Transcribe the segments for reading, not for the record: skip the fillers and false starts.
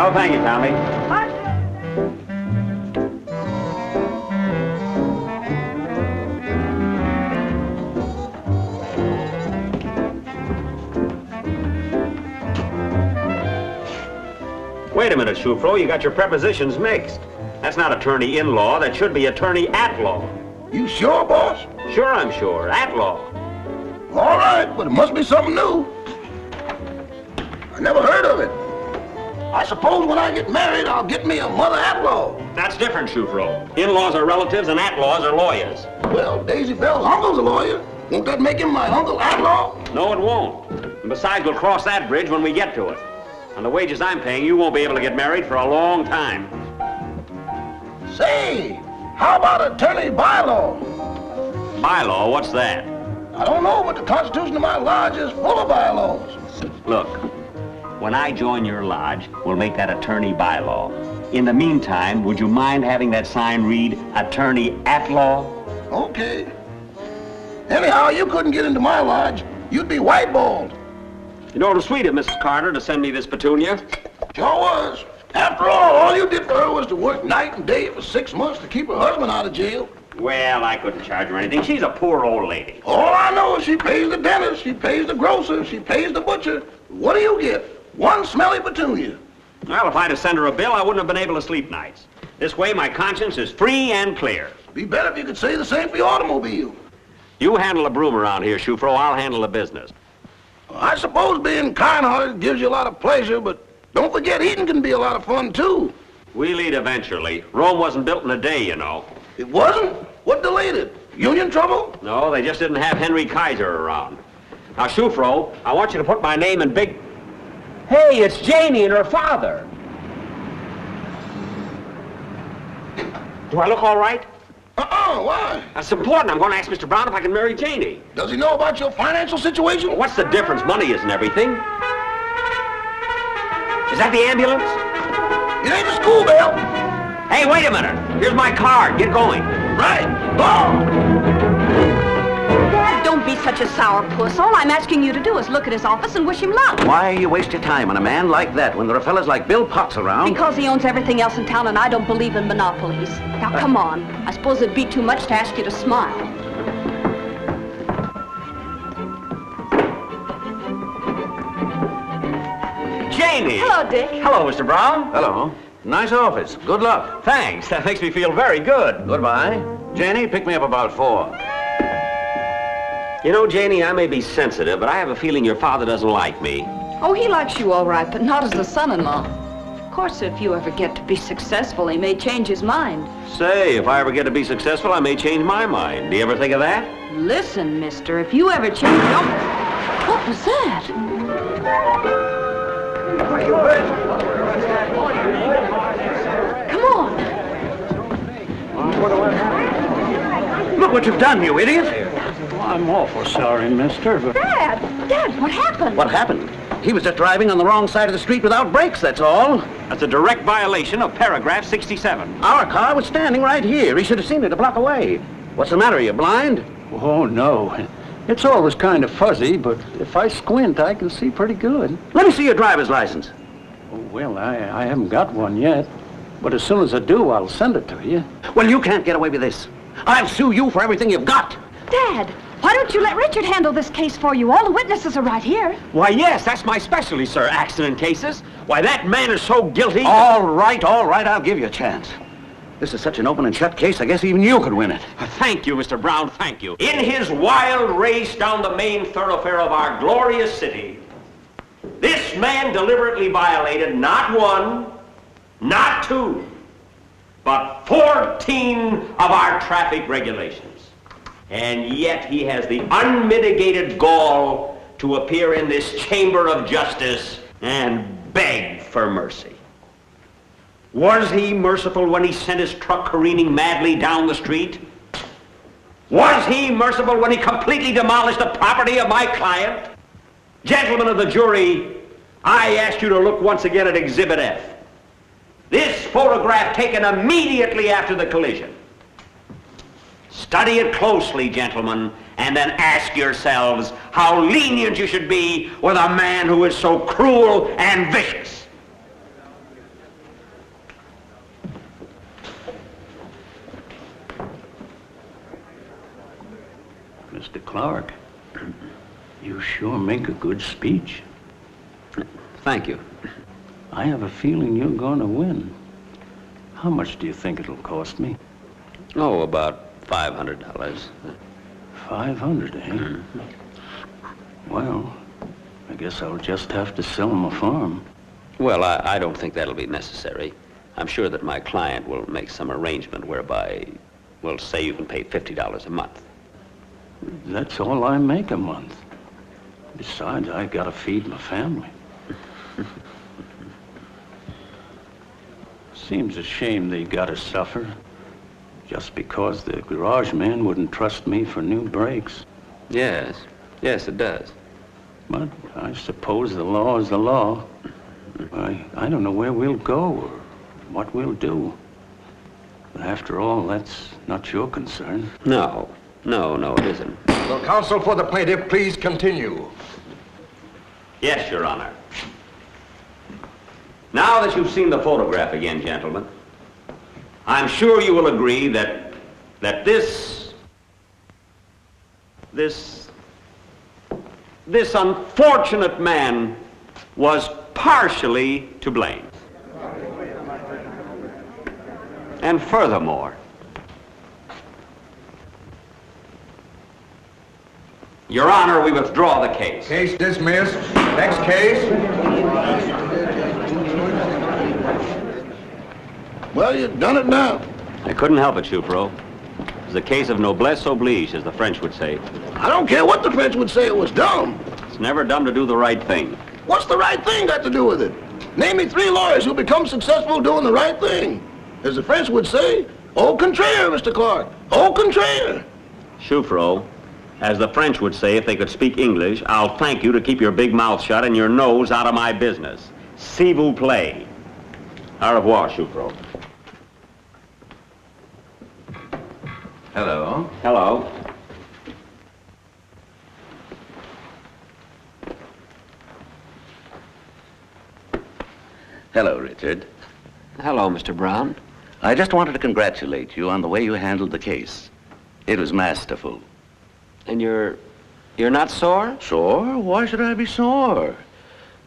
No, thank you, Tommy. Wait a minute, Shufro, you got your prepositions mixed. That's not attorney-in-law, that should be attorney-at-law. You sure, boss? Sure, I'm sure. At-law. All right, but it must be something new. I never heard of it. I suppose when I get married, I'll get me a mother-at-law. That's different, Shufro. In-laws are relatives and at-laws are lawyers. Well, Daisy Bell's uncle's a lawyer. Won't that make him my uncle-at-law? No, it won't. And besides, we'll cross that bridge when we get to it. On the wages I'm paying, you won't be able to get married for a long time. Say, how about attorney bylaw? Bylaw? What's that? I don't know, but the Constitution of my lodge is full of bylaws. Look, when I join your lodge, we'll make that attorney bylaw. In the meantime, would you mind having that sign read attorney-at-law? Okay. Anyhow, you couldn't get into my lodge. You'd be white-balled. You know, it was sweet of Mrs. Carter to send me this petunia. Sure was. After all you did for her was to work night and day for 6 months to keep her husband out of jail. Well, I couldn't charge her anything. She's a poor old lady. All I know is she pays the dentist, she pays the grocer, she pays the butcher. What do you get? One smelly petunia. Well, if I'd have sent her a bill, I wouldn't have been able to sleep nights. This way, my conscience is free and clear. Be better if you could say the same for your automobile. You handle the broom around here, Shufro. I'll handle the business. I suppose being kind-hearted gives you a lot of pleasure, but don't forget eating can be a lot of fun, too. We'll eat eventually. Rome wasn't built in a day, you know. It wasn't? What delayed it? Union trouble? No, they just didn't have Henry Kaiser around. Now, Shufro, I want you to put my name in big... Hey, it's Janie and her father. Do I look all right? Why? That's important. I'm going to ask Mr. Brown if I can marry Janie. Does he know about your financial situation? Well, what's the difference? Money isn't everything. Is that the ambulance? It ain't the school bell. Hey, wait a minute. Here's my card. Get going. Right. Go! Dad, don't be such a sourpuss. All I'm asking you to do is look at his office and wish him luck. Why you waste your time on a man like that when there are fellas like Bill Potts around? Because he owns everything else in town and I don't believe in monopolies. Now, come on. I suppose it'd be too much to ask you to smile. Janie! Hello, Dick. Hello, Mr. Brown. Hello. Nice office. Good luck. Thanks. That makes me feel very good. Goodbye. Janie, pick me up about 4. You know, Janie, I may be sensitive, but I have a feeling your father doesn't like me. Oh, he likes you all right, but not as the son-in-law. Of course, if you ever get to be successful, he may change his mind. Say, if I ever get to be successful, I may change my mind. Do you ever think of that? Listen, mister, if you ever change your... What was that? Come on. Look what you've done, you idiot. I'm awful sorry, mister, but... Dad, what happened? What happened? He was just driving on the wrong side of the street without brakes, that's all. That's a direct violation of paragraph 67. Our car was standing right here. He should have seen it a block away. What's the matter? Are you blind? Oh, no. It's always kind of fuzzy, but if I squint, I can see pretty good. Let me see your driver's license. Oh, well, I haven't got one yet, but as soon as I do, I'll send it to you. Well, you can't get away with this. I'll sue you for everything you've got. Dad, why don't you let Richard handle this case for you? All the witnesses are right here. Why, yes, that's my specialty, sir, accident cases. Why, that man is so guilty... All right, I'll give you a chance. This is such an open and shut case, I guess even you could win it. Thank you, Mr. Brown, thank you. In his wild race down the main thoroughfare of our glorious city, this man deliberately violated not 1, not 2, but 14 of our traffic regulations. And yet he has the unmitigated gall to appear in this chamber of justice and beg for mercy. Was he merciful when he sent his truck careening madly down the street? Was he merciful when he completely demolished the property of my client? Gentlemen of the jury, I ask you to look once again at Exhibit F. This photograph taken immediately after the collision. Study it closely, gentlemen, and then ask yourselves how lenient you should be with a man who is so cruel and vicious. Mr. Clark, you sure make a good speech. Thank you. I have a feeling you're going to win. How much do you think it'll cost me? Oh, about $500. 500, eh? Well, I guess I'll just have to sell him a farm. Well, I don't think that'll be necessary. I'm sure that my client will make some arrangement whereby, well, say you can pay $50 a month. That's all I make a month. Besides, I gotta feed my family. Seems a shame they gotta suffer just because the garage man wouldn't trust me for new brakes. Yes, it does. But I suppose the law is the law. I don't know where we'll go or what we'll do. But after all, that's not your concern. No, it isn't. Will counsel for the plaintiff please continue? Yes, Your Honor. Now that you've seen the photograph again, gentlemen, I'm sure you will agree that this unfortunate man was partially to blame. And furthermore, Your Honor, we withdraw the case. Case dismissed. Next case. Well, you've done it now. I couldn't help it, Choufreau. It was a case of noblesse oblige, as the French would say. I don't care what the French would say, it was dumb. It's never dumb to do the right thing. What's the right thing got to do with it? Name me 3 lawyers who become successful doing the right thing. As the French would say, au contraire, Mr. Clark, au contraire. Choufreau, as the French would say if they could speak English, I'll thank you to keep your big mouth shut and your nose out of my business. S'il vous plaît. Au revoir, Choufreau. Hello. Hello. Hello, Richard. Hello, Mr. Brown. I just wanted to congratulate you on the way you handled the case. It was masterful. And you're not sore? Sore? Why should I be sore?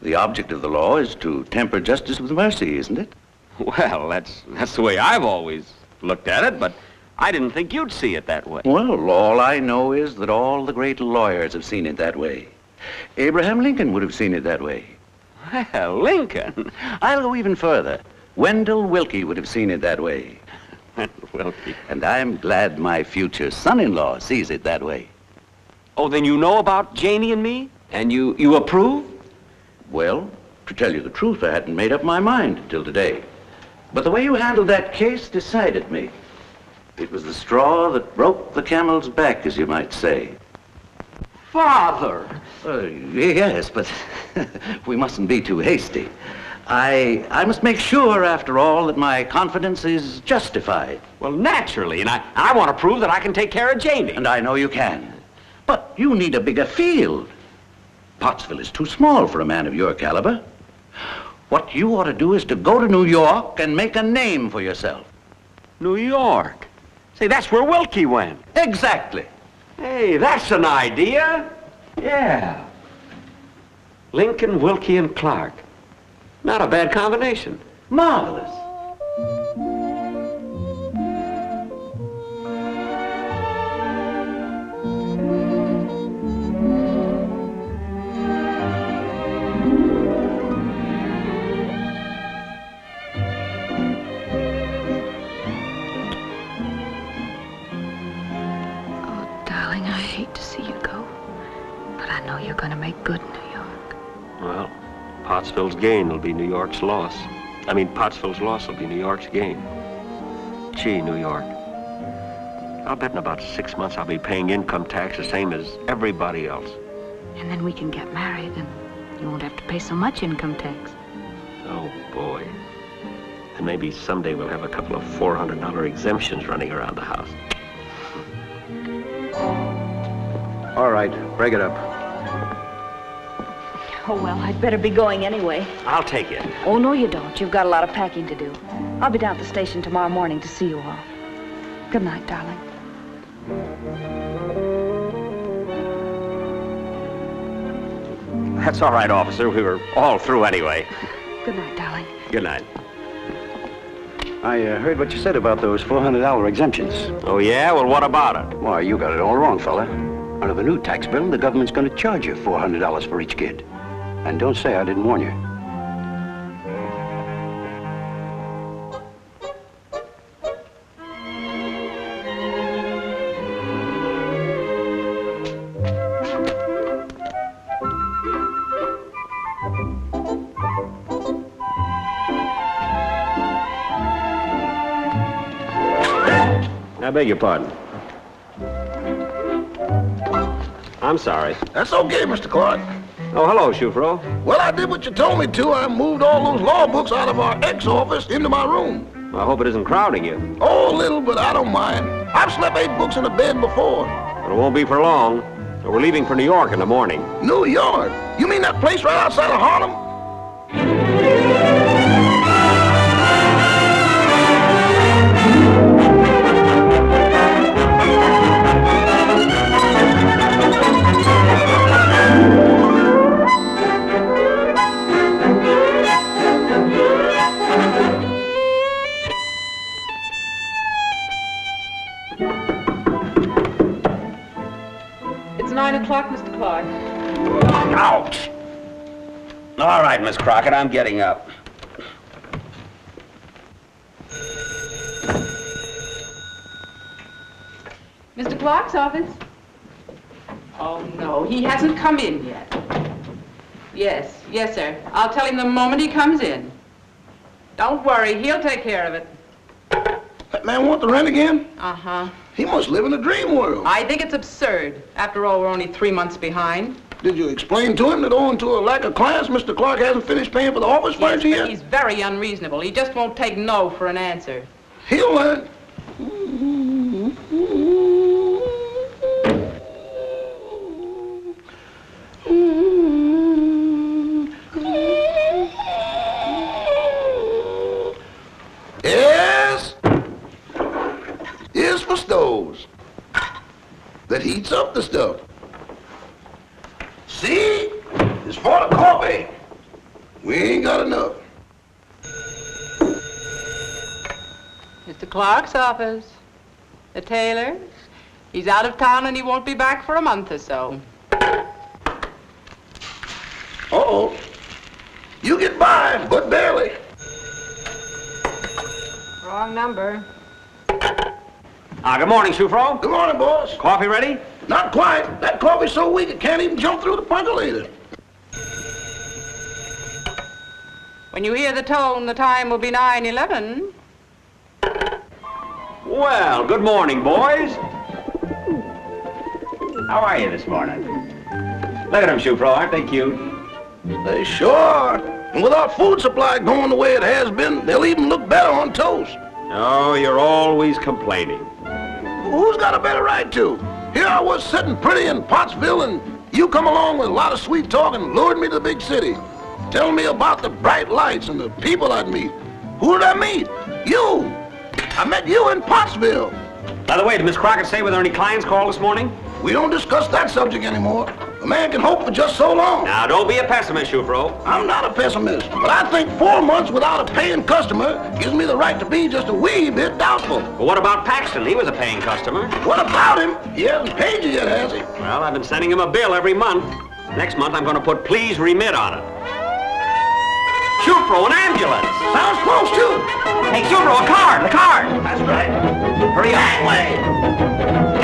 The object of the law is to temper justice with mercy, isn't it? Well, that's the way I've always looked at it, but I didn't think you'd see it that way. Well, all I know is that all the great lawyers have seen it that way. Abraham Lincoln would have seen it that way. Well, Lincoln. I'll go even further. Wendell Willkie would have seen it that way. Willkie. And I'm glad my future son-in-law sees it that way. Oh, then you know about Janie and me? And you approve? Well, to tell you the truth, I hadn't made up my mind until today. But the way you handled that case decided me. It was the straw that broke the camel's back, as you might say. Father! Yes, but we mustn't be too hasty. I must make sure, after all, that my confidence is justified. Well, naturally, and I want to prove that I can take care of Janie. And I know you can. But you need a bigger field. Pottsville is too small for a man of your caliber. What you ought to do is to go to New York and make a name for yourself. New York? Say, that's where Willkie went. Exactly. Hey, that's an idea. Yeah. Lincoln, Willkie, and Clark. Not a bad combination. Marvelous. You're going to make good in New York. Well, Pottsville's gain will be New York's loss. I mean, Pottsville's loss will be New York's gain. Gee, New York. I'll bet in about 6 months I'll be paying income tax the same as everybody else. And then we can get married and you won't have to pay so much income tax. Oh, boy. And maybe someday we'll have a couple of $400 exemptions running around the house. All right, break it up. Oh, well, I'd better be going anyway. I'll take it. Oh, no, you don't. You've got a lot of packing to do. I'll be down at the station tomorrow morning to see you all. Good night, darling. That's all right, officer. We were all through anyway. Good night, darling. Good night. I heard what you said about those $400 exemptions. Oh, yeah? Well, what about it? Why, you got it all wrong, fella. Under the new tax bill, the government's going to charge you $400 for each kid. And don't say I didn't warn you. I beg your pardon. I'm sorry. That's okay, Mr. Clark. Oh, hello, Shufro. Well, I did what you told me to. I moved all those law books out of our ex-office into my room. I hope it isn't crowding you. Oh, a little, but I don't mind. I've slept 8 books in a bed before. But it won't be for long. We're leaving for New York in the morning. New York? You mean that place right outside of Harlem? It's 9 o'clock, Mr. Clark. Ouch! All right, Miss Crockett, I'm getting up. Mr. Clark's office? Oh, no, he hasn't come in yet. Yes, sir. I'll tell him the moment he comes in. Don't worry, he'll take care of it. That man want the rent again? Uh-huh. He must live in a dream world. I think it's absurd. After all, we're only 3 months behind. Did you explain to him that owing to a lack of clients, Mr. Clark hasn't finished paying for the office Yes, furniture but yet? he's very unreasonable. He just won't take no for an answer. He'll learn. Yes. Here's for stoves. That heats up the stuff. See? It's for the coffee. We ain't got enough. Mr. Clark's office. The tailor. He's out of town and he won't be back for a month or so. Uh-oh. You get by, but barely. Wrong number. Good morning, Shufro. Good morning, boss. Coffee ready? Not quite. That coffee's so weak it can't even jump through the percolator. When you hear the tone, the time will be 9:11. Well, good morning, boys. How are you this morning? Look at them, Shufro. Aren't they cute? They sure are. And with our food supply going the way it has been, they'll even look better on toast. Oh, you're always complaining. Who's got a better right to? Here I was sitting pretty in Pottsville, and you come along with a lot of sweet talk and lured me to the big city, telling me about the bright lights and the people I'd meet. Who did I meet? You! I met you in Pottsville. By the way, did Miss Crockett say were there any clients called this morning? We don't discuss that subject anymore. A man can hope for just so long. Now, don't be a pessimist, Shufro. I'm not a pessimist, but I think 4 months without a paying customer gives me the right to be just a wee bit doubtful. But what about Paxton? He was a paying customer. What about him? He hasn't paid you yet, has he? Well, I've been sending him a bill every month. Next month, I'm going to put please remit on it. Shufro, an ambulance. Sounds close, too. Hey, Shufro, a card, the card. That's right. Hurry up. That way.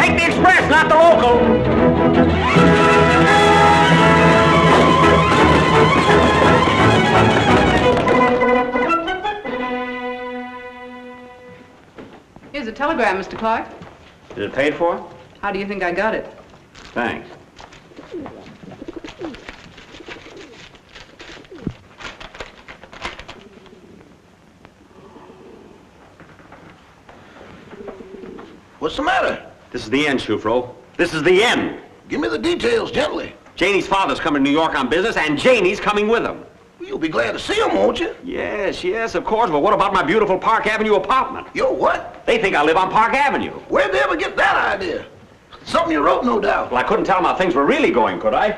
Take the express, not the local. Here's a telegram, Mr. Clark. Is it paid for? How do you think I got it? Thanks. What's the matter? This is the end, Shufro. This is the end. Give me the details gently. Janie's father's coming to New York on business, and Janie's coming with him. You'll be glad to see him, won't you? Yes, of course. But what about my beautiful Park Avenue apartment? Yo, what? They think I live on Park Avenue. Where'd they ever get that idea? Something you wrote, no doubt. Well, I couldn't tell them how things were really going, could I?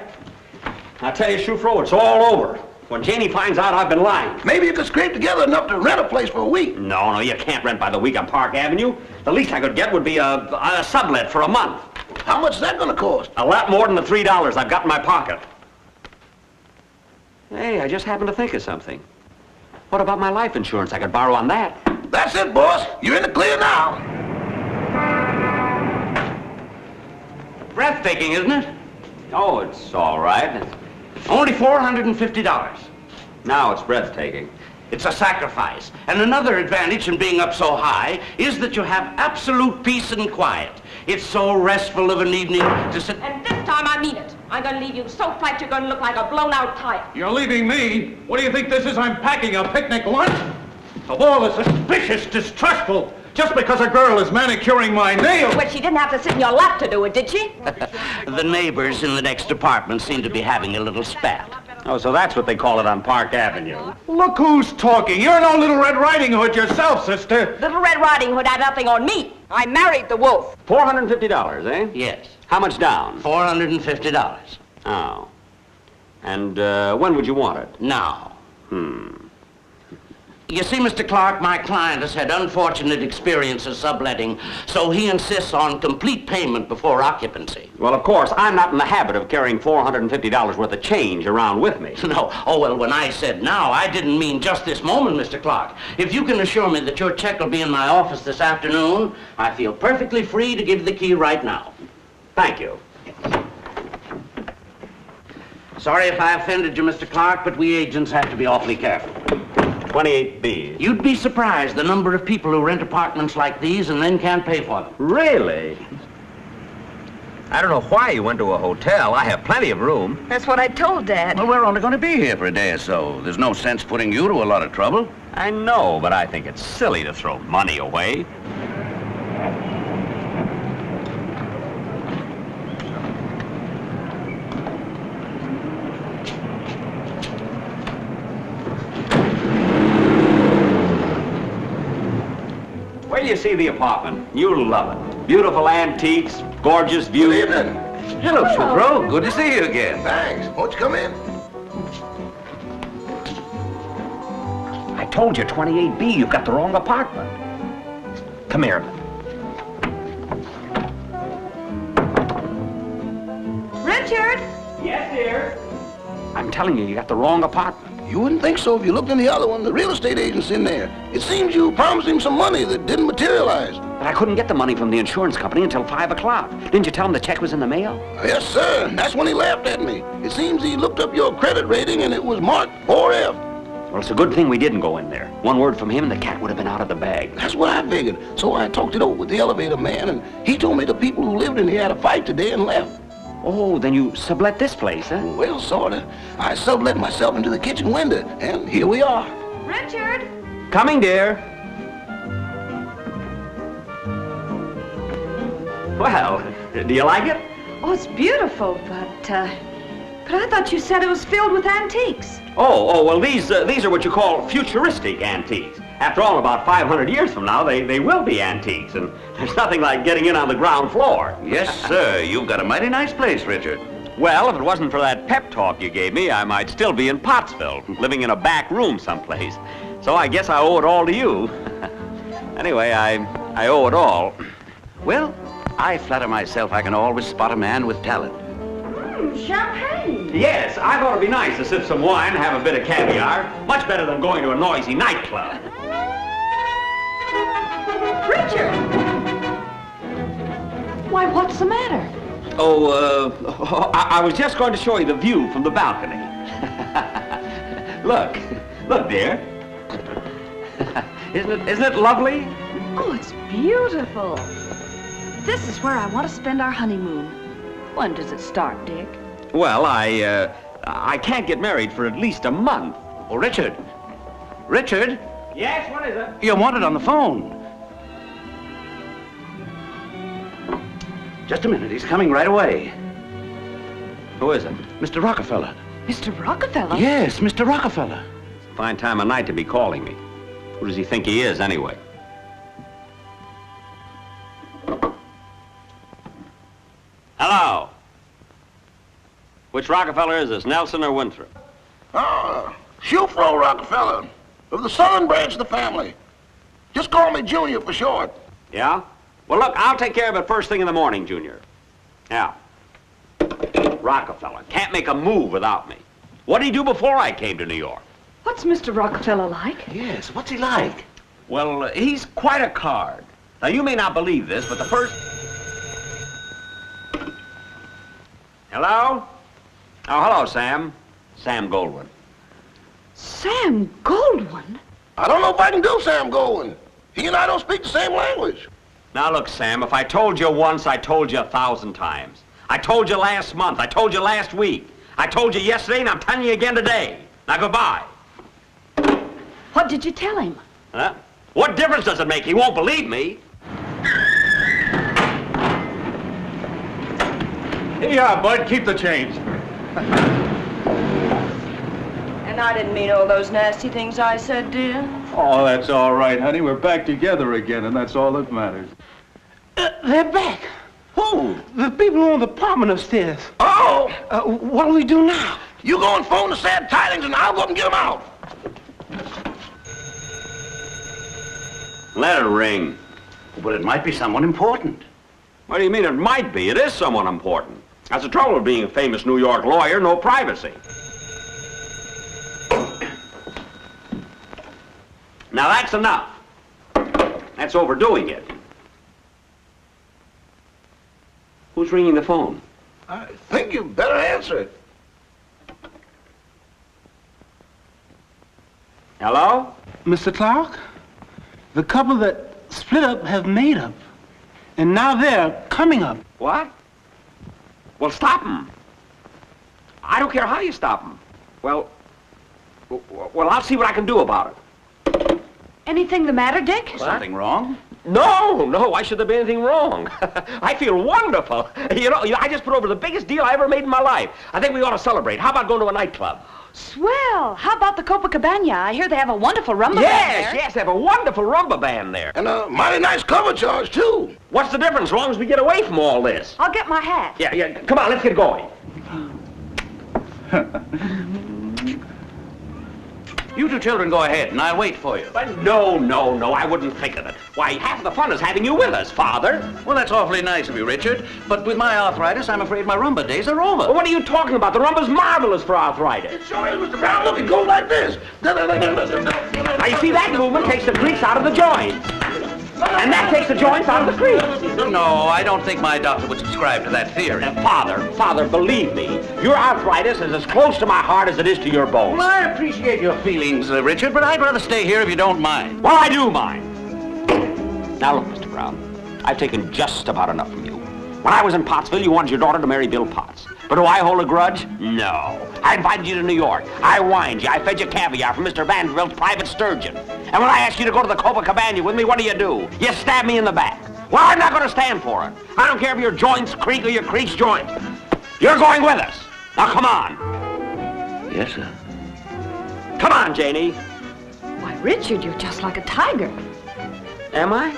I tell you, Shufro, it's all over. When Janie finds out I've been lying. Maybe you could scrape together enough to rent a place for a week. No, you can't rent by the week on Park Avenue. The least I could get would be a sublet for a month. How much is that going to cost? A lot more than the $3 I've got in my pocket. Hey, I just happened to think of something. What about my life insurance? I could borrow on that. That's it, boss. You're in the clear now. Breathtaking, isn't it? Oh, it's all right. Only $450. Now it's breathtaking. It's a sacrifice. And another advantage in being up so high is that you have absolute peace and quiet. It's so restful of an evening to sit... And this time I mean it. I'm going to leave you so flat you're going to look like a blown-out tire. You're leaving me? What do you think this is? I'm packing a picnic lunch? Of all the suspicious, distrustful, just because a girl is manicuring my nails. But she didn't have to sit in your lap to do it, did she? The neighbors in the next apartment seem to be having a little spat. Oh, so that's what they call it on Park Avenue. Look who's talking. You're no Little Red Riding Hood yourself, sister. Little Red Riding Hood had nothing on me. I married the wolf. $450, eh? Yes. How much down? $450. Oh. And when would you want it? Now. You see, Mr. Clark, my client has had unfortunate experiences subletting, so he insists on complete payment before occupancy. Well, of course, I'm not in the habit of carrying $450 worth of change around with me. No. Oh, well, when I said now, I didn't mean just this moment, Mr. Clark. If you can assure me that your check will be in my office this afternoon, I feel perfectly free to give the key right now. Thank you. Sorry if I offended you, Mr. Clark, but we agents have to be awfully careful. 28B. You'd be surprised the number of people who rent apartments like these and then can't pay for them. Really? I don't know why you went to a hotel. I have plenty of room. That's what I told Dad. Well, we're only going to be here for a day or so. There's no sense putting you to a lot of trouble. I know, but I think it's silly to throw money away. Wait till you see the apartment. You'll love it. Beautiful antiques, gorgeous view. Good evening. Hello, Shufro. Good to see you again. Thanks. Won't you come in? I told you, 28B, you've got the wrong apartment. Come here. Richard! Yes, dear? I'm telling you, you got the wrong apartment. You wouldn't think so if you looked in the other one. The real estate agent's in there. It seems you promised him some money that didn't materialize. But I couldn't get the money from the insurance company until 5 o'clock. Didn't you tell him the check was in the mail? Yes, sir. That's when he laughed at me. It seems he looked up your credit rating and it was marked 4F. Well, it's a good thing we didn't go in there. One word from him and the cat would have been out of the bag. That's what I figured. So I talked it over with the elevator man, and he told me the people who lived in here had a fight today and left. Oh, then you sublet this place, huh? Well, sorta. I sublet myself into the kitchen window, and here we are. Richard! Coming, dear. Well, do you like it? Oh, it's beautiful, but I thought you said it was filled with antiques. Oh, well, these are what you call futuristic antiques. After all, about 500 years from now, they will be antiques, and there's nothing like getting in on the ground floor. Yes, sir. You've got a mighty nice place, Richard. Well, if it wasn't for that pep talk you gave me, I might still be in Pottsville, living in a back room someplace. So I guess I owe it all to you. Anyway, I owe it all. Well, I flatter myself I can always spot a man with talent. Champagne! Yes, I thought it'd be nice to sip some wine and have a bit of caviar. Much better than going to a noisy nightclub. Richard! Why, what's the matter? Oh, I was just going to show you the view from the balcony. Look, dear. Isn't it lovely? Oh, it's beautiful. This is where I want to spend our honeymoon. When does it start, Dick? Well, I can't get married for at least a month. Oh, Richard. Richard? Yes, what is it? You're wanted on the phone. Just a minute. He's coming right away. Who is it? Mr. Rockefeller. Mr. Rockefeller? Yes, Mr. Rockefeller. Fine time of night to be calling me. Who does he think he is, anyway? Hello? Which Rockefeller is this, Nelson or Winthrop? Shoefro Rockefeller, of the southern branch of the family. Just call me Junior for short. Yeah? Well, look, I'll take care of it first thing in the morning, Junior. Yeah. Rockefeller can't make a move without me. What did he do before I came to New York? What's Mr. Rockefeller like? Yes, what's he like? Well, he's quite a card. Now, you may not believe this, but the first... Hello? Oh, hello, Sam. Sam Goldwyn. Sam Goldwyn? I don't know if I can do Sam Goldwyn. He and I don't speak the same language. Now, look, Sam, if I told you once, I told you 1,000 times. I told you last month. I told you last week. I told you yesterday, and I'm telling you again today. Now, goodbye. What did you tell him? Huh? What difference does it make? He won't believe me. Yeah, Bud, keep the change. And I didn't mean all those nasty things I said, dear. Oh, that's all right, honey. We're back together again, and that's all that matters. They're back. Who? The people on the apartment upstairs. Oh! What do we do now? You go and phone the sad tidings, and I'll go up and get them out. Let it ring. But it might be someone important. What do you mean it might be? It is someone important. That's the trouble with being a famous New York lawyer, no privacy. Now that's enough. That's overdoing it. Who's ringing the phone? I think you better answer it. Hello? Mr. Clark, the couple that split up have made up. And now they're coming up. What? Well, stop them. I don't care how you stop them. Well, I'll see what I can do about it. Anything the matter, Dick? Something wrong? No, why should there be anything wrong? I feel wonderful. You know, I just put over the biggest deal I ever made in my life. I think we ought to celebrate. How about going to a nightclub? Swell. How about the Copacabana? I hear they have a wonderful rumba band there. Yes, they have a wonderful rumba band there. And a mighty nice cover charge, too. What's the difference as long as we get away from all this? I'll get my hat. Yeah, come on, let's get going. You two children go ahead, and I'll wait for you. But no, I wouldn't think of it. Why, half the fun is having you with us, Father. Well, that's awfully nice of you, Richard. But with my arthritis, I'm afraid my rumba days are over. Well, what are you talking about? The rumba's marvelous for arthritis. It sure is, Mr. Brown. Look, it goes like this. Now, you see, that movement takes the creaks out of the joints. And that takes the joints out of the crease. No, I don't think my doctor would subscribe to that theory. Father, believe me, your arthritis is as close to my heart as it is to your bones. Well, I appreciate your feelings, Richard, but I'd rather stay here if you don't mind. Well, I do mind. Now, look, Mr. Brown, I've taken just about enough from you. When I was in Pottsville, you wanted your daughter to marry Bill Potts. But do I hold a grudge? No. I invited you to New York. I wined you. I fed you caviar from Mr. Vanderbilt's private sturgeon. And when I asked you to go to the Copacabana with me, what do? You stab me in the back. Well, I'm not going to stand for it. I don't care if your joints creak or your creaks joint. You're going with us. Now, come on. Yes, sir. Come on, Janie. Why, Richard, you're just like a tiger. Am I?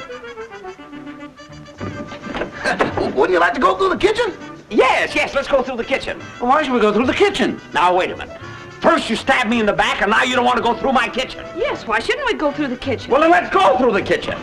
Wouldn't you like to go through the kitchen? Yes, let's go through the kitchen. Why should we go through the kitchen? Now, wait a minute. First you stabbed me in the back, and now you don't want to go through my kitchen. Yes, why shouldn't we go through the kitchen? Well, then let's go through the kitchen.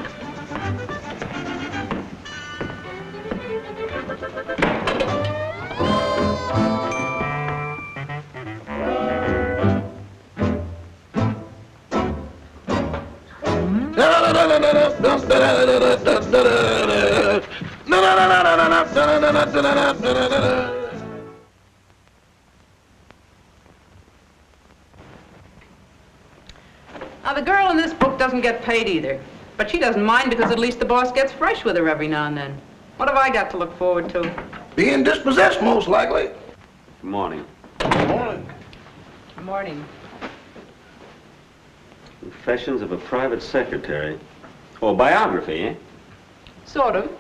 Now, the girl in this book doesn't get paid either. But she doesn't mind because at least the boss gets fresh with her every now and then. What have I got to look forward to? Being dispossessed, most likely. Good morning. Morning. Good morning. Confessions of a Private Secretary. Oh, biography, eh? Sort of.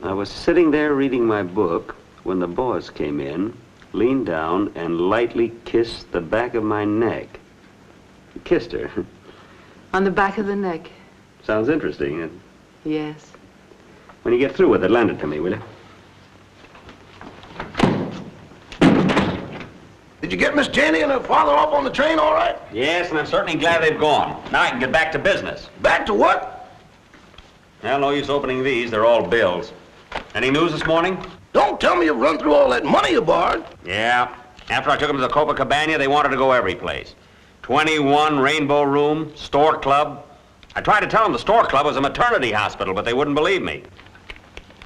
I was sitting there reading my book when the boss came in, leaned down, and lightly kissed the back of my neck. He kissed her. On the back of the neck. Sounds interesting. Yes. When you get through with it, lend it to me, will you? Did you get Miss Janie and her father off on the train all right? Yes, and I'm certainly glad they've gone. Now I can get back to business. Back to what? Well, no use opening these. They're all bills. Any news this morning? Don't tell me you've run through all that money you borrowed. Yeah. After I took them to the Copacabana, they wanted to go every place. 21 Rainbow Room, Store Club. I tried to tell them the Store Club was a maternity hospital, but they wouldn't believe me.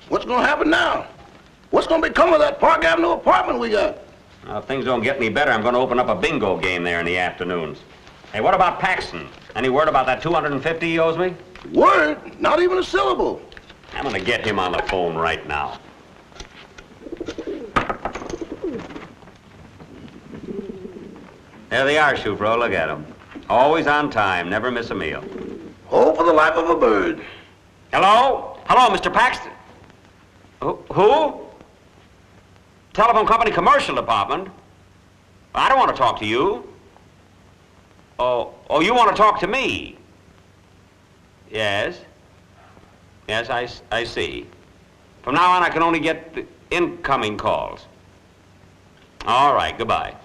What's going to happen now? What's going to become of that Park Avenue apartment we got? Well, if things don't get any better, I'm going to open up a bingo game there in the afternoons. Hey, what about Paxton? Any word about that $250 he owes me? Word? Not even a syllable. I'm going to get him on the phone right now. There they are, Shufro. Look at them. Always on time, never miss a meal. Oh, for the life of a bird. Hello? Hello, Mr. Paxton. Who? Telephone company commercial department. I don't want to talk to you. Oh, you want to talk to me? Yes. Yes, I see. From now on, I can only get the incoming calls. All right, goodbye.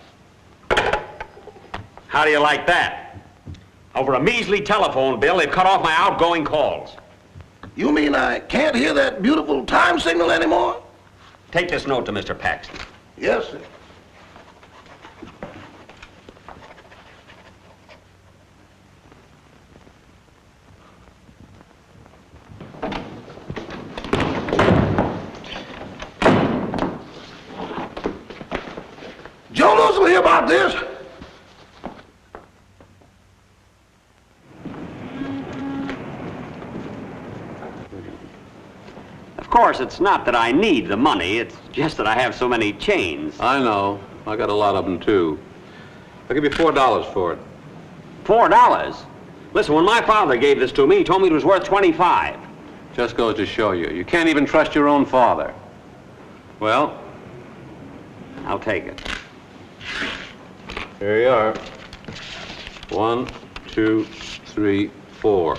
How do you like that? Over a measly telephone bill, they've cut off my outgoing calls. You mean I can't hear that beautiful time signal anymore? Take this note to Mr. Paxton. Yes, sir. Joe Lewis will hear about this. Of course, it's not that I need the money. It's just that I have so many chains. I know. I got a lot of them, too. I'll give you $4 for it. $4? Listen, when my father gave this to me, he told me it was worth 25. Just goes to show you. You can't even trust your own father. Well? I'll take it. Here you are. 1, 2, 3, 4.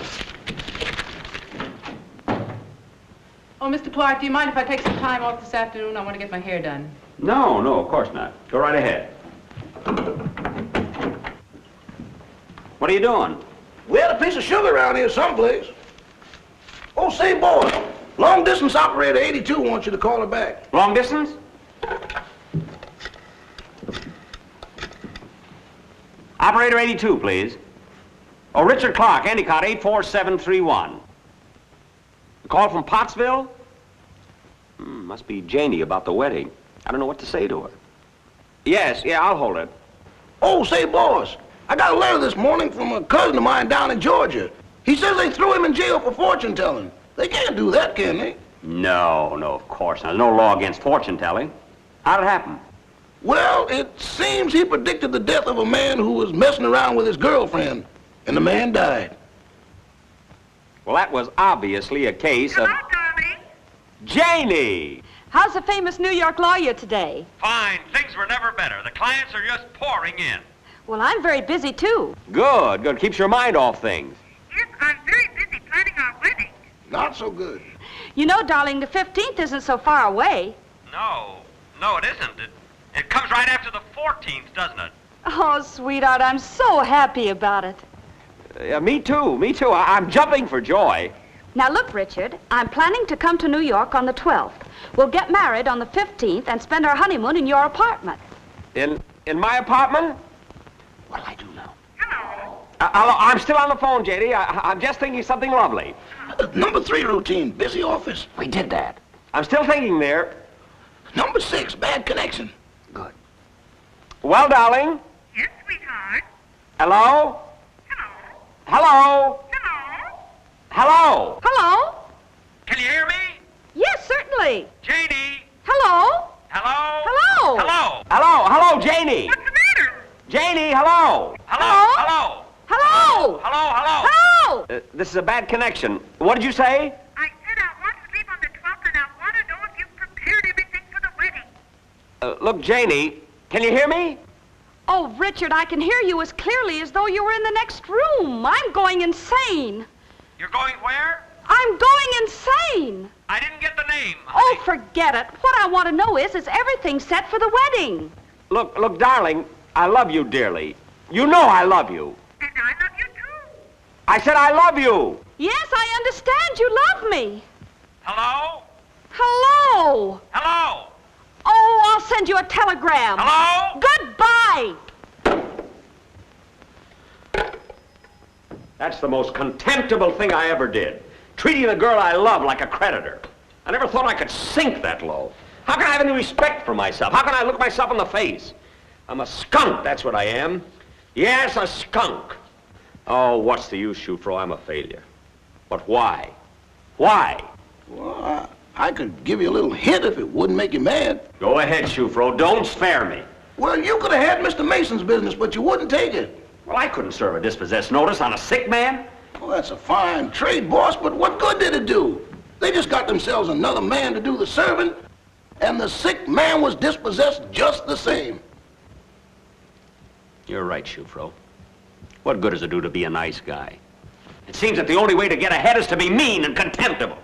Oh, Mr. Clark, do you mind if I take some time off this afternoon? I want to get my hair done. No, of course not. Go right ahead. What are you doing? We had a piece of sugar around here someplace. Oh, say, boy, long distance operator 82 wants you to call her back. Long distance? Operator 82, please. Oh, Richard Clark, Endicott, 84731. A call from Pottsville? Must be Janie about the wedding. I don't know what to say to her. Yes, I'll hold it. Oh, say, boss, I got a letter this morning from a cousin of mine down in Georgia. He says they threw him in jail for fortune telling. They can't do that, can they? No, of course not. There's no law against fortune telling. How'd it happen? Well, it seems he predicted the death of a man who was messing around with his girlfriend, and the man died. Well, that was obviously a case of... Hello, darling. Janie! How's the famous New York lawyer today? Fine. Things were never better. The clients are just pouring in. Well, I'm very busy, too. Good. Keeps your mind off things. Yes, I'm very busy planning our wedding. Not so good. You know, darling, the 15th isn't so far away. No, it isn't. It comes right after the 14th, doesn't it? Oh, sweetheart, I'm so happy about it. Me too. I'm jumping for joy. Now, look, Richard, I'm planning to come to New York on the 12th. We'll get married on the 15th and spend our honeymoon in your apartment. In my apartment? What'll I do now? Hello. Hello, I'm still on the phone, J.D. I'm just thinking something lovely. Number 3 routine, busy office. We did that. I'm still thinking there. Number 6, bad connection. Good. Well, darling? Yes, sweetheart. Hello? Hello. Hello? Can you hear me? Yes, certainly. Janie? Hello? Hello? Hello? Hello, Janie? What's the matter? Janie, hello? Hello? Hello? This is a bad connection. What did you say? I said I want to leave on the 12th, and I want to know if you've prepared everything for the wedding. Look, Janie, can you hear me? Oh, Richard, I can hear you as clearly as though you were in the next room. I'm going insane. You're going where? I'm going insane. I didn't get the name. Oh, forget it. What I want to know is everything set for the wedding? Look, darling, I love you dearly. You know I love you. And I love you too. I said I love you. Yes, I understand you love me. Hello? Hello. Hello? Oh, I'll send you a telegram. Hello? Goodbye. That's the most contemptible thing I ever did. Treating the girl I love like a creditor. I never thought I could sink that low. How can I have any respect for myself? How can I look myself in the face? I'm a skunk, that's what I am. Yes, a skunk. Oh, what's the use, Shufro? I'm a failure. But why? Why? Well, I could give you a little hint if it wouldn't make you mad. Go ahead, Shufro. Don't spare me. Well, you could have had Mr. Mason's business, but you wouldn't take it. Well, I couldn't serve a dispossessed notice on a sick man. Well, that's a fine trade, boss, but what good did it do? They just got themselves another man to do the serving, and the sick man was dispossessed just the same. You're right, Shufro. What good does it do to be a nice guy? It seems that the only way to get ahead is to be mean and contemptible.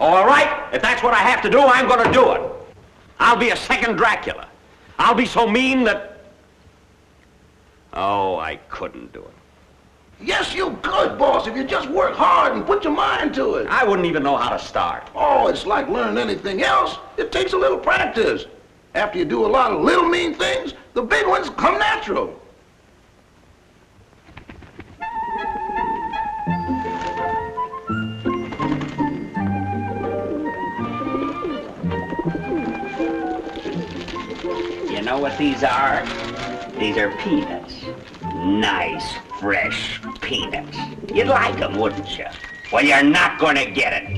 All right, if that's what I have to do, I'm going to do it. I'll be a second Dracula. I'll be so mean that... Oh, I couldn't do it. Yes, you could, boss, if you just work hard and put your mind to it. I wouldn't even know how to start. Oh, it's like learning anything else. It takes a little practice. After you do a lot of little mean things, the big ones come natural. You know what these are? These are peanuts. Nice, fresh peanuts. You'd like them, wouldn't you? Well, you're not going to get it.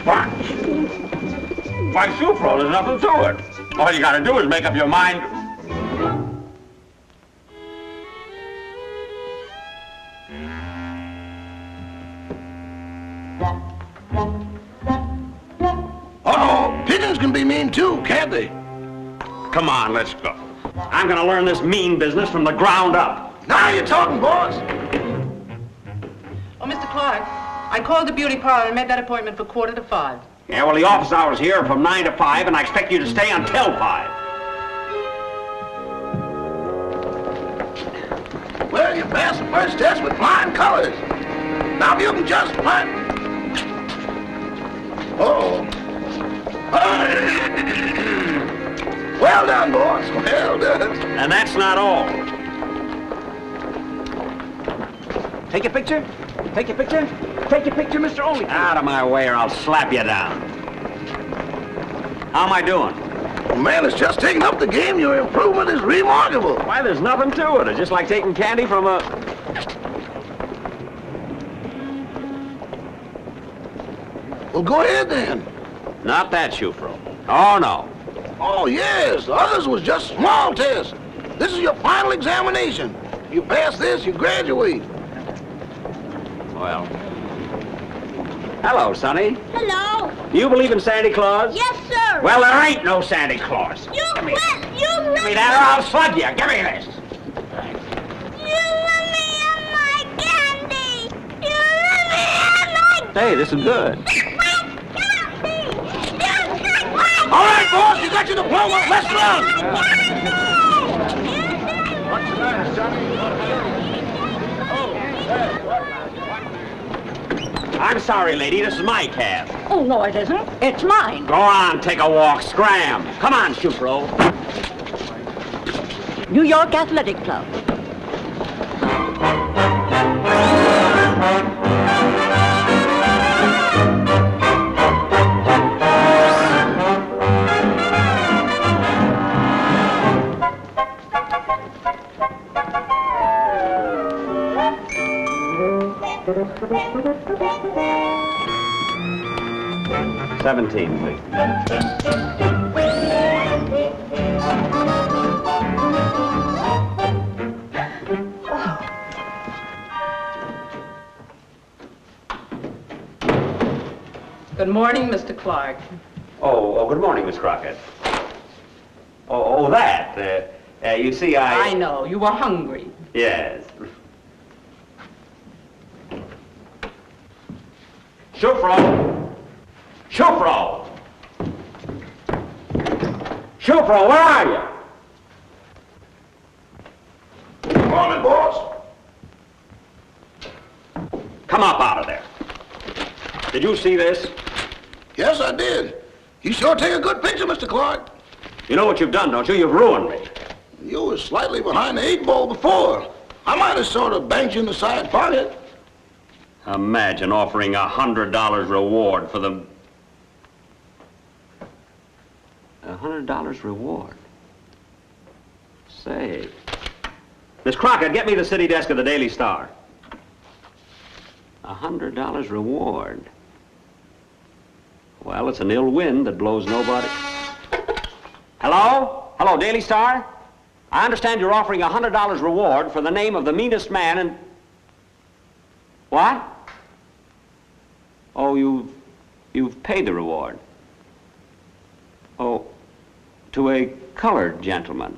Why, Shufro, there's nothing to it. All you got to do is make up your mind. Uh-oh, pigeons can be mean too, can't they? Come on, let's go. I'm going to learn this mean business from the ground up. Now you're talking, boss. Oh, Mr. Clark, I called the beauty parlor and made that appointment for 4:45. Yeah, well, the office hours here are from 9 to 5, and I expect you to stay until 5. Well, you passed the first test with flying colors. Now you can just fly. Oh. Well done, boss. Well done. And that's not all. Take your picture? Take your picture? Take your picture, Mr. Only. Out of my way or I'll slap you down. How am I doing? Well, man, it's just taking up the game. Your improvement is remarkable. Why, there's nothing to it. It's just like taking candy from a... Well, go ahead then. Not that, Shufro. Oh, no. Oh, yes. The others was just small tests. This is your final examination. You pass this, you graduate. Well. Hello, Sonny. Hello. You believe in Santa Claus? Yes, sir. Well, there ain't no Santa Claus. You Give me quit. You Give me that or I'll slug you. Give me this. You let me have my candy. You let me have my Hey, this is good. All right, boss, you got your diploma. Let's run. What's the matter, Sonny? I'm sorry, lady. This is my cab. Oh, no, it isn't. It's mine. Go on, take a walk. Scram. Come on, Shufro. New York Athletic Club. $17, please. Good morning, Mr. Clark. Oh, good morning, Miss Crockett. That. You see, I know. You were hungry. Yes. Shufro! Shufro! Shufro, where are you? Morning, boss. Come up out of there. Did you see this? Yes, I did. You sure take a good picture, Mr. Clark. You know what you've done, don't you? You've ruined me. You were slightly behind the 8 ball before. I might have sort of banked you in the side pocket. Imagine offering $100 reward for the... $100 reward? Say. Miss Crockett, get me the city desk of the Daily Star. $100 reward. Well, it's an ill wind that blows nobody. Hello? Hello, Daily Star? I understand you're offering $100 reward for the name of the meanest man in... What? Oh, you've paid the reward. Oh, to a colored gentleman.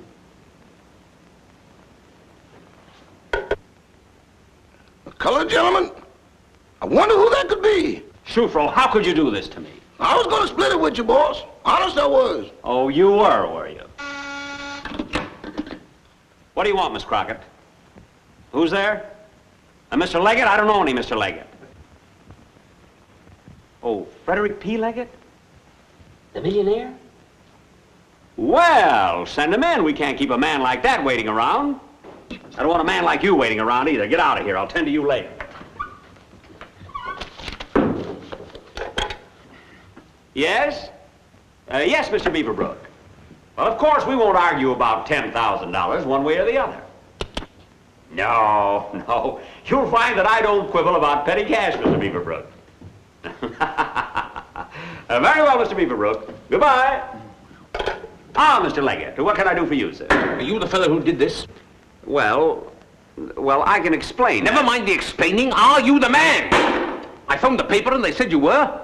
A colored gentleman? I wonder who that could be. Shufro, how could you do this to me? I was going to split it with you, boss. Honest, I was. Oh, you were you? What do you want, Miss Crockett? Who's there? Mr. Leggett? I don't know any Mr. Leggett. Oh, Frederick P. Leggett? The millionaire? Well, send him in. We can't keep a man like that waiting around. I don't want a man like you waiting around either. Get out of here. I'll tend to you later. Yes? Yes, Mr. Beaverbrook. Well, of course, we won't argue about $10,000 one way or the other. No. You'll find that I don't quibble about petty cash, Mr. Beaverbrook. Very well, Mr. Beaverbrook. Goodbye. Ah, Mr. Leggett, what can I do for you, sir? Are you the fellow who did this? Well, I can explain. Never mind the explaining. Are you the man? I phoned the paper and they said you were.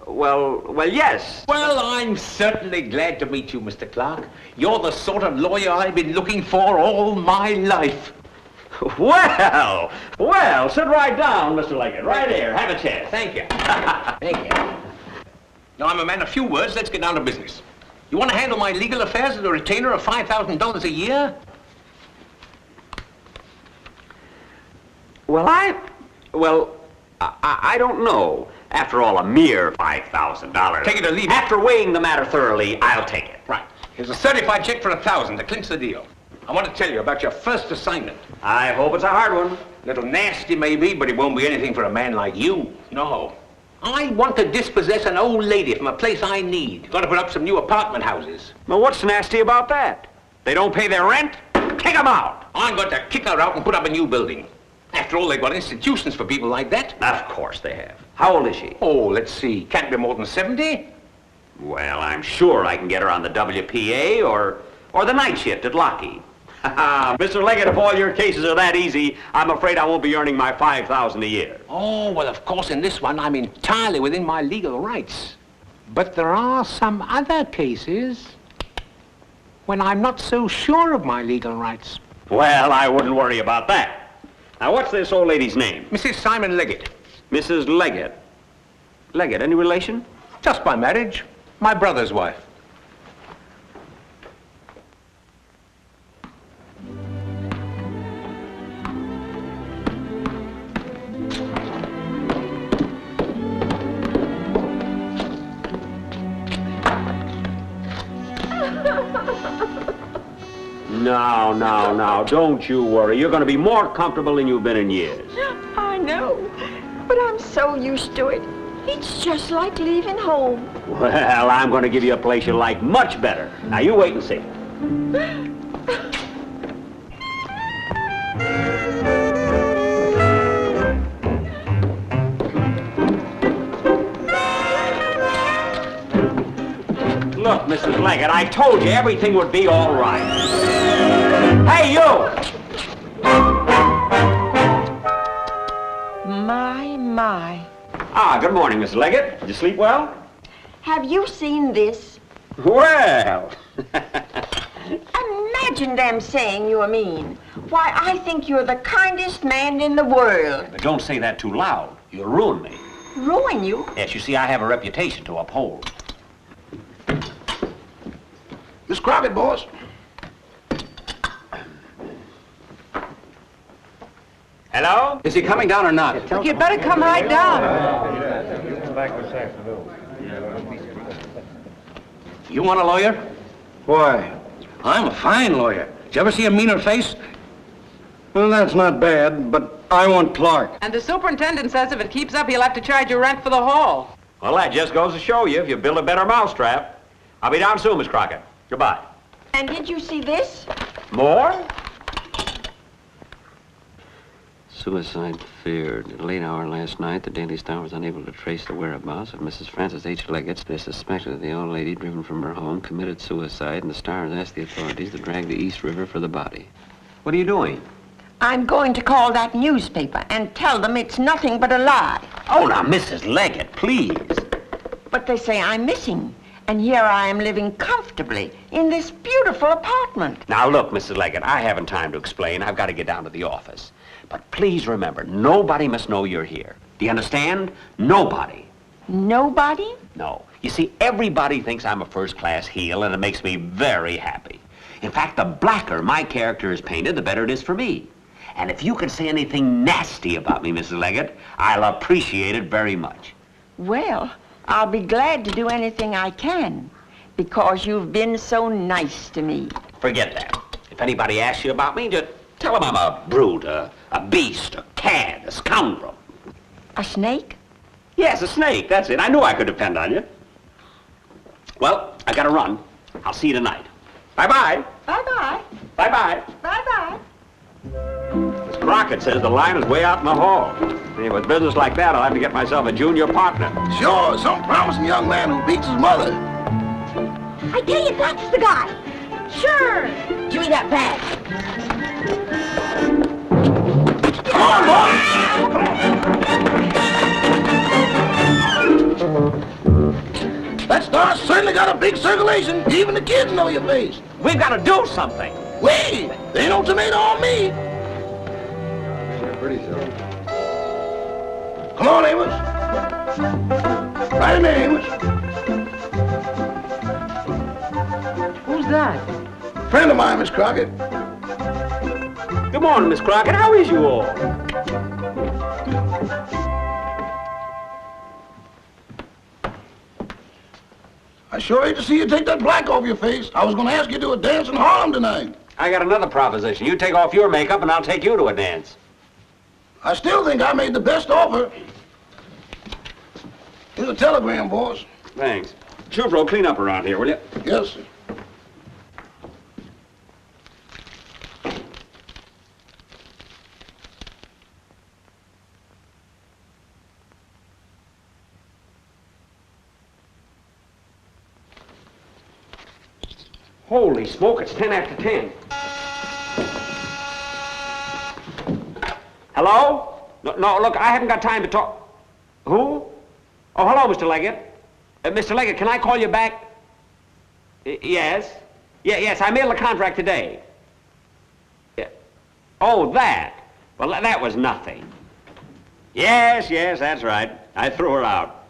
Well, yes. Well, I'm certainly glad to meet you, Mr. Clark. You're the sort of lawyer I've been looking for all my life. Well, sit right down, Mr. Leggett. Right here. Have a chair. Thank you. Thank you. Now, I'm a man of few words. Let's get down to business. You want to handle my legal affairs at a retainer of $5,000 a year? I don't know. After all, a mere $5,000. Take it or leave it. After weighing the matter thoroughly, I'll take it. Right. Here's a certified check for $1,000 to clinch the deal. I want to tell you about your first assignment. I hope it's a hard one. Little nasty maybe, but it won't be anything for a man like you. No. I want to dispossess an old lady from a place I need. Got to put up some new apartment houses. Well, what's nasty about that? They don't pay their rent? Kick them out. I'm going to kick her out and put up a new building. After all, they've got institutions for people like that. Of course they have. How old is she? Oh, let's see. Can't be more than 70. Well, I'm sure I can get her on the WPA or the night shift at Lockheed. Mr. Leggett, if all your cases are that easy, I'm afraid I won't be earning my $5,000 a year. Oh, well, of course, in this one, I'm entirely within my legal rights. But there are some other cases when I'm not so sure of my legal rights. Well, I wouldn't worry about that. Now, what's this old lady's name? Mrs. Simon Leggett. Mrs. Leggett. Leggett, any relation? Just by marriage. My brother's wife. Now, don't you worry. You're going to be more comfortable than you've been in years. I know, but I'm so used to it. It's just like leaving home. Well, I'm going to give you a place you like much better. Now, you wait and see. Look, Mrs. Leggett, I told you everything would be all right. Hey, you! My. Ah, good morning, Mrs. Leggett. Did you sleep well? Have you seen this? Well. Imagine them saying you're mean. Why, I think you're the kindest man in the world. But don't say that too loud. You'll ruin me. Ruin you? Yes, you see, I have a reputation to uphold. Miss Crockett, boss. Hello? Is he coming down or not? Look, you'd better come right down. You want a lawyer? Why? I'm a fine lawyer. Did you ever see a meaner face? Well, that's not bad, but I want Clark. And the superintendent says if it keeps up, he'll have to charge you rent for the hall. Well, that just goes to show you if you build a better mousetrap. I'll be down soon, Miss Crockett. Goodbye. And did you see this? More? Suicide feared. At a late hour last night, the Daily Star was unable to trace the whereabouts of Mrs. Frances H. Leggett. They suspected that the old lady, driven from her home, committed suicide, and the Star has asked the authorities to drag the East River for the body. What are you doing? I'm going to call that newspaper and tell them it's nothing but a lie. Oh, now, Mrs. Leggett, please. But they say I'm missing, and here I am living comfortably in this beautiful apartment. Now, look, Mrs. Leggett, I haven't time to explain. I've got to get down to the office. But please remember, nobody must know you're here. Do you understand? Nobody. Nobody? No. You see, everybody thinks I'm a first-class heel, and it makes me very happy. In fact, the blacker my character is painted, the better it is for me. And if you can say anything nasty about me, Mrs. Leggett, I'll appreciate it very much. Well, I'll be glad to do anything I can, because you've been so nice to me. Forget that. If anybody asks you about me, just tell them I'm a brute, a beast, a cad, a scoundrel. A snake? Yes, a snake, that's it. I knew I could depend on you. Well, I gotta run. I'll see you tonight. Bye-bye. Bye-bye. Bye-bye. Bye-bye. Miss Crockett says the line is way out in the hall. See, with business like that, I'll have to get myself a junior partner. Sure, some promising young man who beats his mother. I tell you, that's the guy. Sure. Give me that bag. Come on, boys! That Star certainly got a big circulation. Even the kids know your face. We've got to do something. Wait, there ain't no tomato on me. Pretty so. Come on, Amos. Right in there, Amos. Who's that? Friend of mine, Miss Crockett. Good morning, Miss Crockett. How is you all? I sure hate to see you take that black off your face. I was going to ask you to do a dance in Harlem tonight. I got another proposition. You take off your makeup and I'll take you to a dance. I still think I made the best offer. Here's a telegram, boss. Thanks. Chufro, clean up around here, will you? Yes, sir. Holy smoke, it's 10 after 10. Hello? No, look, I haven't got time to talk. Who? Oh, hello, Mr. Leggett. Mr. Leggett, can I call you back? Yes. Yes, I mailed the contract today. Yeah. Oh, that. Well, that was nothing. Yes, that's right. I threw her out.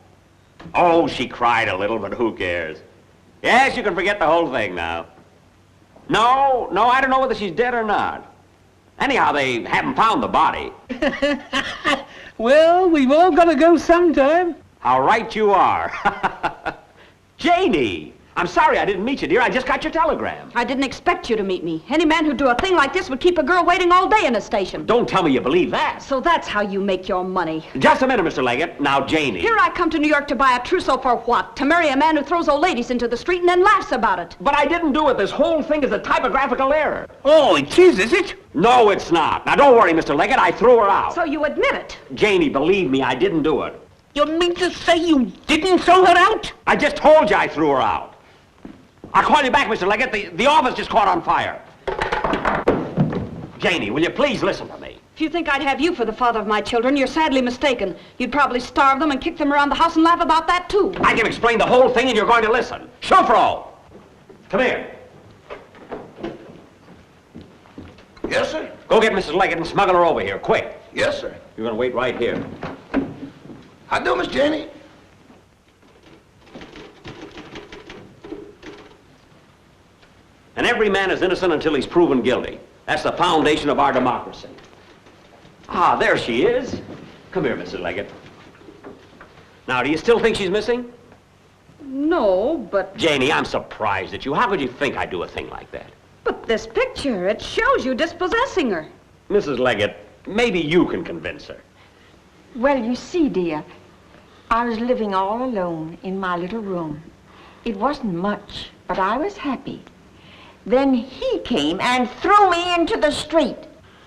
Oh, she cried a little, but who cares? Yes, you can forget the whole thing now. No, I don't know whether she's dead or not. Anyhow, they haven't found the body. Well, we've all got to go sometime. How right you are. Janie! I'm sorry I didn't meet you, dear. I just got your telegram. I didn't expect you to meet me. Any man who'd do a thing like this would keep a girl waiting all day in a station. Don't tell me you believe that. So that's how you make your money. Just a minute, Mr. Leggett. Now, Janie. Here I come to New York to buy a trousseau for what? To marry a man who throws old ladies into the street and then laughs about it. But I didn't do it. This whole thing is a typographical error. Oh, it is it? No, it's not. Now, don't worry, Mr. Leggett. I threw her out. So you admit it? Janie, believe me, I didn't do it. You mean to say you didn't throw her out? I just told you I threw her out. I'll call you back, Mr. Leggett. The office just caught on fire. Janie, will you please listen to me? If you think I'd have you for the father of my children, you're sadly mistaken. You'd probably starve them and kick them around the house and laugh about that, too. I can explain the whole thing and you're going to listen. Chufro! Come here. Yes, sir? Go get Mrs. Leggett and smuggle her over here, quick. Yes, sir. You're going to wait right here. How do, Miss Janie? And every man is innocent until he's proven guilty. That's the foundation of our democracy. Ah, there she is. Come here, Mrs. Leggett. Now, do you still think she's missing? No, but... Janie, I'm surprised at you. How could you think I'd do a thing like that? But this picture, it shows you dispossessing her. Mrs. Leggett, maybe you can convince her. Well, you see, dear, I was living all alone in my little room. It wasn't much, but I was happy. Then he came and threw me into the street.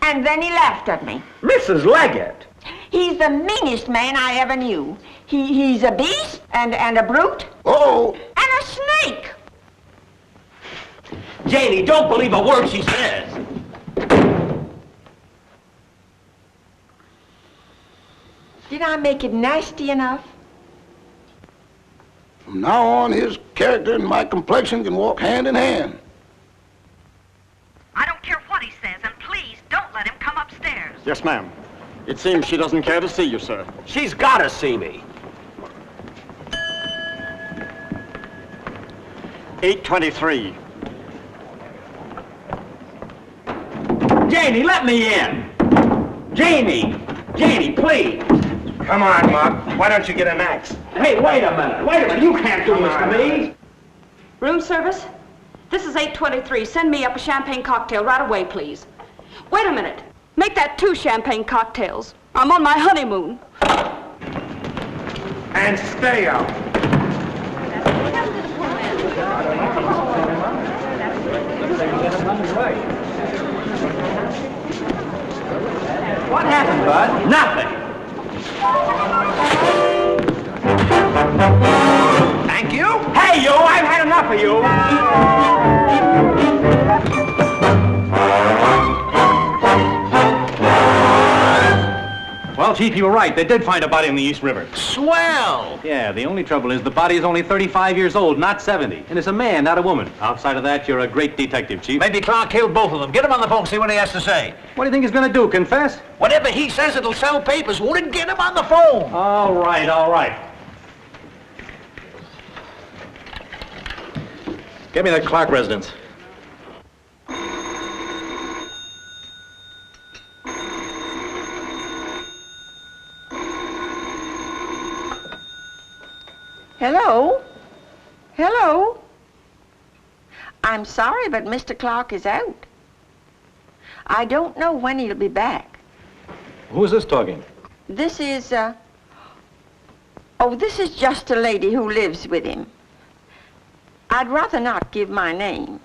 And then he laughed at me. Mrs. Leggett! He's the meanest man I ever knew. He's a beast and a brute. Oh! And a snake. Janie, don't believe a word she says. Did I make it nasty enough? From now on, his character and my complexion can walk hand in hand. I don't care what he says, and please don't let him come upstairs. Yes, ma'am. It seems she doesn't care to see you, sir. She's got to see me. 823. Janie, let me in. Janie! Janie, please. Come on, Mark. Why don't you get an axe? Hey, wait a minute. Wait a minute. You can't do this to me. Room service? This is 823. Send me up a champagne cocktail right away, please. Wait a minute. Make that 2 champagne cocktails. I'm on my honeymoon. And stay out. What happened, Bud? Nothing. Thank you. Hey, you! I've had enough of you. Well, Chief, you were right. They did find a body in the East River. Swell. Yeah, the only trouble is the body is only 35 years old, not 70. And it's a man, not a woman. Outside of that, you're a great detective, Chief. Maybe Clark killed both of them. Get him on the phone, see what he has to say. What do you think he's going to do, confess? Whatever he says, it'll sell papers. Won't it? Get him on the phone. All right, all right. Get me that Clark residence. Hello? Hello? I'm sorry, but Mr. Clark is out. I don't know when he'll be back. Who's this talking? This is, oh, this is just a lady who lives with him. I'd rather not give my name.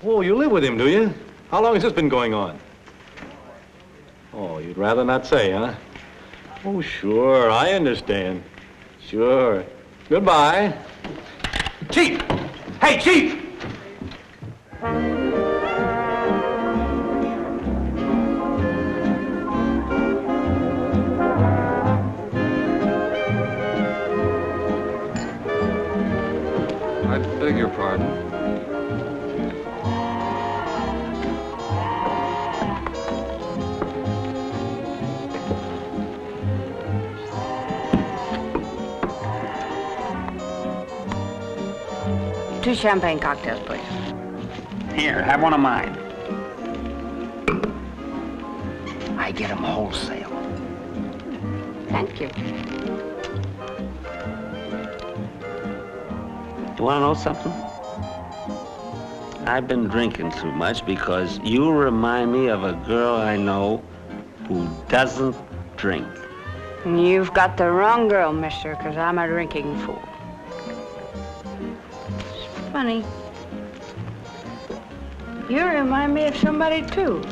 Oh, you live with him, do you? How long has this been going on? Oh, you'd rather not say, huh? Oh, sure, I understand. Sure. Goodbye. Chief! Hey, Chief! I beg your pardon. Two champagne cocktails, please. Here, have one of mine. I get them wholesale. Thank you. You want to know something? I've been drinking too much because you remind me of a girl I know who doesn't drink. You've got the wrong girl, mister, because I'm a drinking fool. It's funny. You remind me of somebody, too.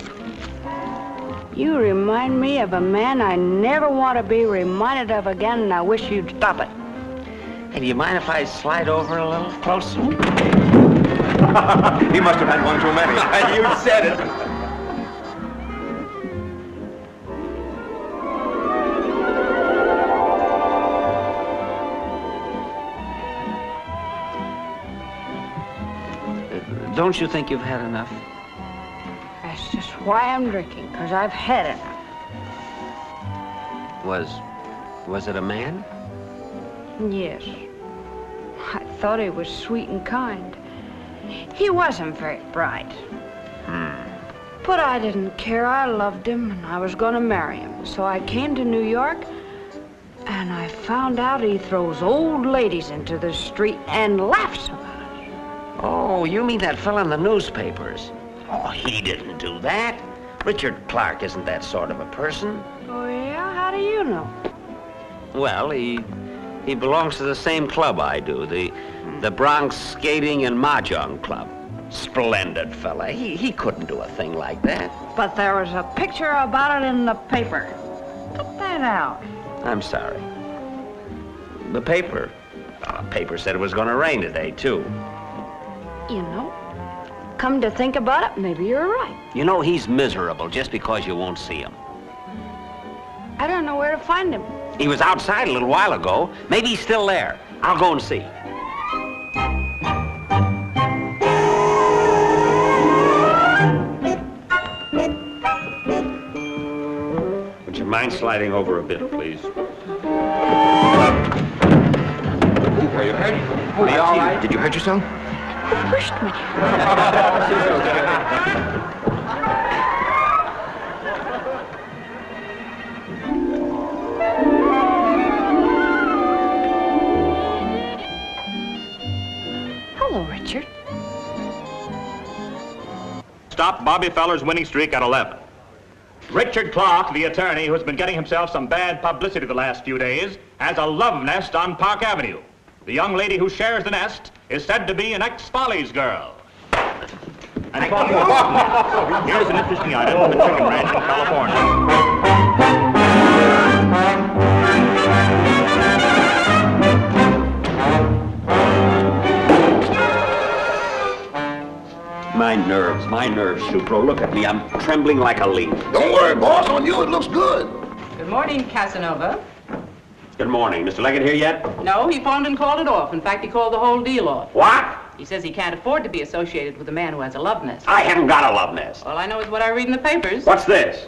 You remind me of a man I never want to be reminded of again, and I wish you'd stop it. Hey, do you mind if I slide over a little closer? He must have had one too many. You said it. Don't you think you've had enough? That's just why I'm drinking, because I've had enough. Was it a man? Yes. I thought he was sweet and kind. He wasn't very bright. But I didn't care. I loved him, and I was going to marry him. So I came to New York, and I found out he throws old ladies into the street and laughs about it. Oh, you mean that fella in the newspapers? Oh, he didn't do that. Richard Clark isn't that sort of a person. Oh, yeah? How do you know? Well, he belongs to the same club I do, the Bronx Skating and Mahjong Club. Splendid fella. He couldn't do a thing like that. But there was a picture about it in the paper. Cut that out. I'm sorry. The paper said it was going to rain today, too. You know, come to think about it, maybe you're right. You know, he's miserable just because you won't see him. I don't know where to find him. He was outside a little while ago. Maybe he's still there. I'll go and see. Would you mind sliding over a bit, please? Are you hurt? Are you all right? Did you hurt yourself? Who pushed me? Hello, Richard. Stop Bobby Feller's winning streak at 11. Richard Clark, the attorney who's been getting himself some bad publicity the last few days, has a love nest on Park Avenue. The young lady who shares the nest is said to be an ex-Follies girl. And here's an interesting item from a chicken ranch in California. My nerves, Shupro. Look at me. I'm trembling like a leaf. Don't worry, boss. On you, it looks good. Good morning, Casanova. Good morning. Mr. Leggett here yet? No, he phoned and called it off. In fact, he called the whole deal off. What? He says he can't afford to be associated with a man who has a love nest. I haven't got a love nest. All I know is what I read in the papers. What's this?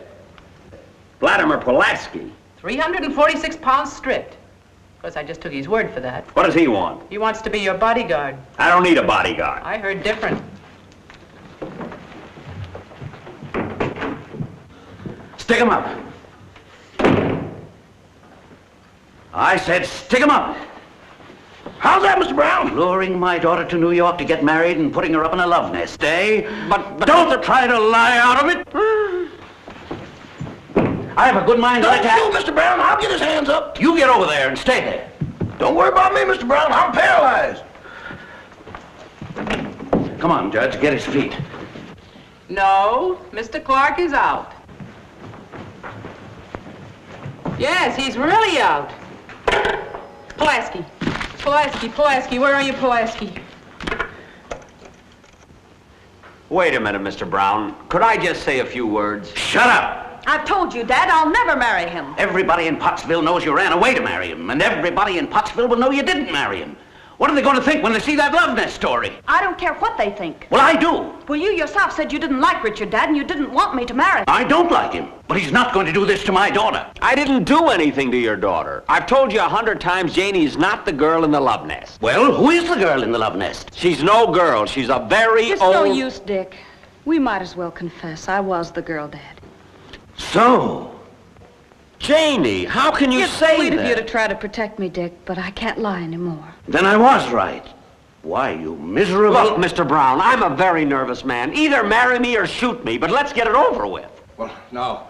Vladimir Pulaski. 346 pounds stripped. Of course, I just took his word for that. What does he want? He wants to be your bodyguard. I don't need a bodyguard. I heard different. Stick him up. I said stick him up. How's that, Mr. Brown? Luring my daughter to New York to get married and putting her up in a love nest, eh? But don't try to lie out of it. I have a good mind to Don't attack. you, Mr. Brown. I'll get his hands up. You get over there and stay there. Don't worry about me, Mr. Brown. I'm paralyzed. Come on, Judge, get his feet. No, Mr. Clark is out. Yes, he's really out. Pulaski. Pulaski, where are you, Pulaski? Wait a minute, Mr. Brown. Could I just say a few words? Shut up! I've told you, Dad, I'll never marry him. Everybody in Pottsville knows you ran away to marry him, and everybody in Pottsville will know you didn't marry him. What are they going to think when they see that love nest story? I don't care what they think. Well, I do. Well, you yourself said you didn't like Richard, Dad, and you didn't want me to marry him. I don't like him, but he's not going to do this to my daughter. I didn't do anything to your daughter. I've told you 100 times Janie's not the girl in the love nest. Well, who is the girl in the love nest? She's no girl. She's a very It's old... no use, Dick. We might as well confess. I was the girl, Dad. So? Janie, how can you say It's sweet that? of you to try to protect me, Dick, but I can't lie anymore. Then I was right. Why, you miserable... Look, Mr. Brown, I'm a very nervous man. Either marry me or shoot me, but let's get it over with. Well, now,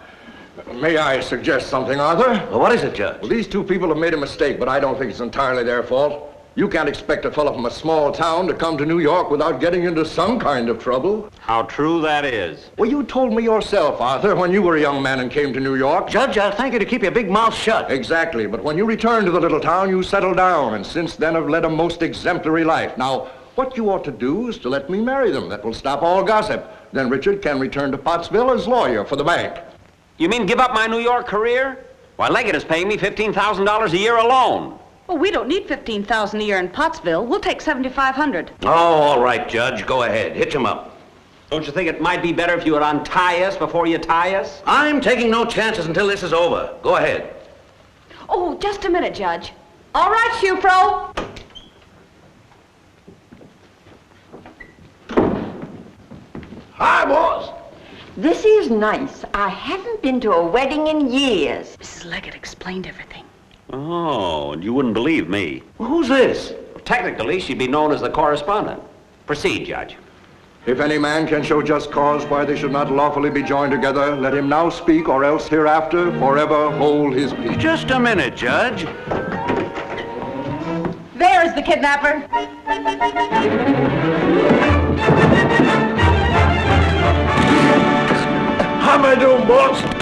may I suggest something, Arthur? Well, what is it, Judge? Well, these two people have made a mistake, but I don't think it's entirely their fault. You can't expect a fellow from a small town to come to New York without getting into some kind of trouble. How true that is. Well, you told me yourself, Arthur, when you were a young man and came to New York. Judge, I'll thank you to keep your big mouth shut. Exactly, but when you returned to the little town, you settled down, and since then have led a most exemplary life. Now, what you ought to do is to let me marry them. That will stop all gossip. Then Richard can return to Pottsville as lawyer for the bank. You mean give up my New York career? Why, Leggett is paying me $15,000 a year alone. Well, we don't need $15,000 a year in Pottsville. We'll take $7,500. Oh, all right, Judge. Go ahead. Hitch him up. Don't you think it might be better if you would untie us before you tie us? I'm taking no chances until this is over. Go ahead. Oh, just a minute, Judge. All right, Shufro. Hi, boss. This is nice. I haven't been to a wedding in years. Mrs. Leggett explained everything. Oh, and you wouldn't believe me. Who's this? Technically, she'd be known as the correspondent. Proceed, Judge. If any man can show just cause why they should not lawfully be joined together, let him now speak, or else hereafter forever hold his peace. Just a minute, Judge. There's the kidnapper. How am I doing, boss?